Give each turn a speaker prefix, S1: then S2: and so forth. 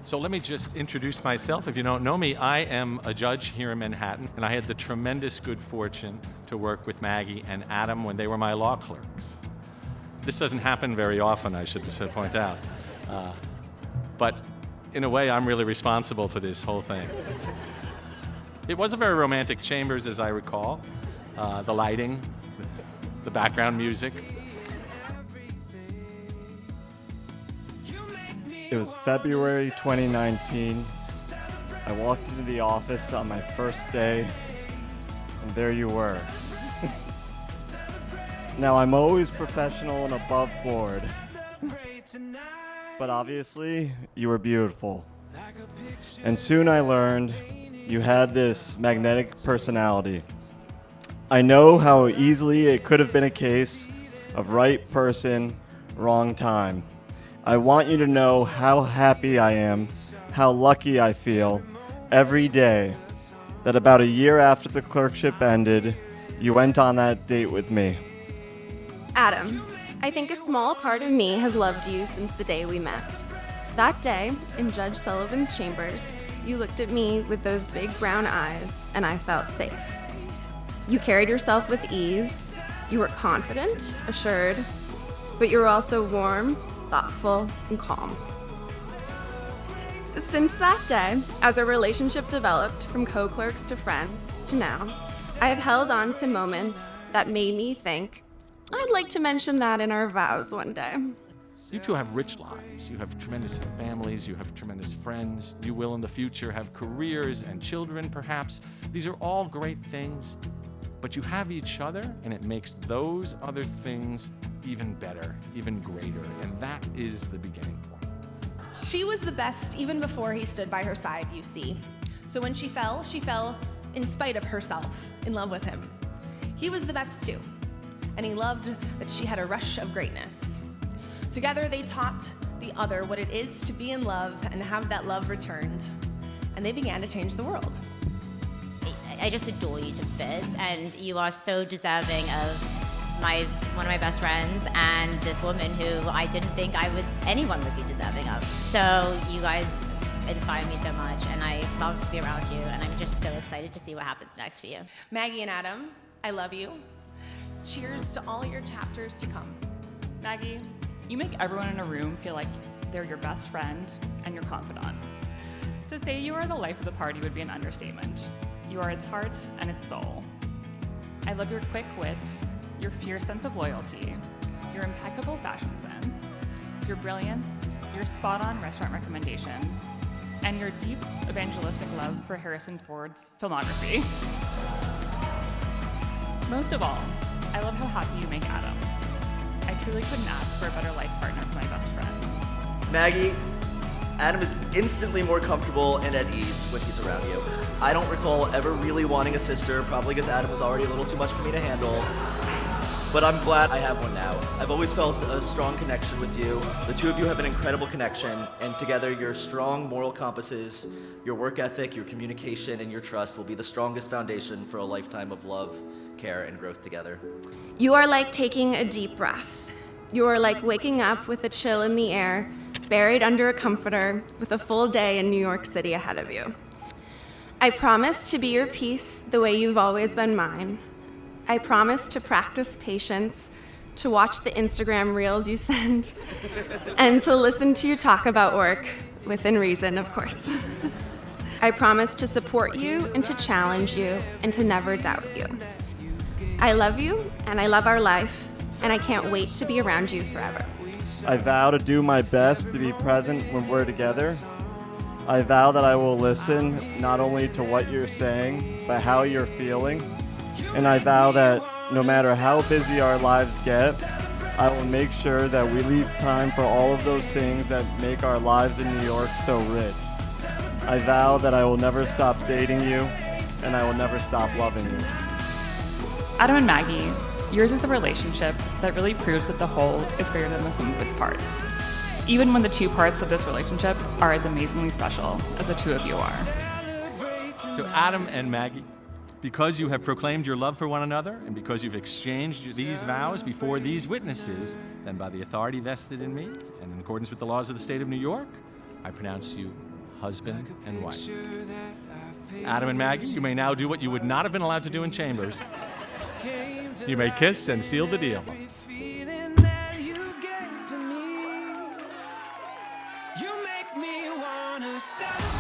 S1: So let me just introduce myself. If you don't know me, I am a judge here in Manhattan, and I had the tremendous good fortune to work with Maggie and Adam when they were my law clerks. This doesn't happen very often, I should point out. But in a way, I'm really responsible for this whole thing. It was a very romantic chambers, as I recall. The lighting, the background music.
S2: It was February 2019. I walked into the office on my first day, and there you were. Now, I'm always professional and above board, but obviously, you were beautiful. And soon I learned you had this magnetic personality. I know how easily it could have been a case of right person, wrong time. I want you to know how happy I am, how lucky I feel every day that about a year after the clerkship ended, you went on that date with me.
S3: Adam, I think a small part of me has loved you since the day we met. That day, in Judge Sullivan's chambers, you looked at me with those big brown eyes, and I felt safe. You carried yourself with ease. You were confident, assured, but you were also warm, thoughtful, and calm. Since that day, as our relationship developed from co-clerks to friends to now, I have held on to moments that made me think, I'd like to mention that in our vows one day.
S1: You two have rich lives. You have tremendous families. You have tremendous friends. You will in the future have careers and children, perhaps. These are all great things, but you have each other, and it makes those other things even better, even greater, and that is the beginning point.
S4: She was the best even before he stood by her side, you see. So when she fell in spite of herself, in love with him. He was the best too, and he loved that she had a rush of greatness. Together they taught the other what it is to be in love and have that love returned, and they began to change the world.
S5: I just adore you to bits, and you are so deserving of one of my best friends and this woman who I didn't think anyone would be deserving of. So you guys inspire me so much, and I love to be around you, and I'm just so excited to see what happens next for you.
S4: Maggie and Adam, I love you. Cheers to all your chapters to come.
S6: Maggie, you make everyone in a room feel like they're your best friend and your confidant. To say you are the life of the party would be an understatement. You are its heart and its soul. I love your quick wit, your fierce sense of loyalty, your impeccable fashion sense, your brilliance, your spot-on restaurant recommendations, and your deep evangelistic love for Harrison Ford's filmography. Most of all, I love how happy you make Adam. I truly couldn't ask for a better life partner for my best friend.
S7: Maggie, Adam is instantly more comfortable and at ease when he's around you. I don't recall ever really wanting a sister, probably because Adam was already a little too much for me to handle. But I'm glad I have one now. I've always felt a strong connection with you. The two of you have an incredible connection, and together your strong moral compasses, your work ethic, your communication, and your trust will be the strongest foundation for a lifetime of love, care, and growth together.
S3: You are like taking a deep breath. You are like waking up with a chill in the air, buried under a comforter, with a full day in New York City ahead of you. I promise to be your peace the way you've always been mine. I promise to practice patience, to watch the Instagram reels you send, and to listen to you talk about work, within reason, of course. I promise to support you and to challenge you and to never doubt you. I love you, and I love our life, and I can't wait to be around you forever.
S2: I vow to do my best to be present when we're together. I vow that I will listen not only to what you're saying, but how you're feeling. And I vow that no matter how busy our lives get, I will make sure that we leave time for all of those things that make our lives in New York so rich. I vow that I will never stop dating you, and I will never stop loving you.
S6: Adam and Maggie, yours is a relationship that really proves that the whole is greater than the sum of its parts. Even when the two parts of this relationship are as amazingly special as the two of you are.
S1: So Adam and Maggie, because you have proclaimed your love for one another, and because you've exchanged these vows before these witnesses, then by the authority vested in me, and in accordance with the laws of the state of New York, I pronounce you husband and wife. Adam and Maggie, you may now do what you would not have been allowed to do in chambers. You may kiss and seal the deal.
S8: You make me wanna celebrate.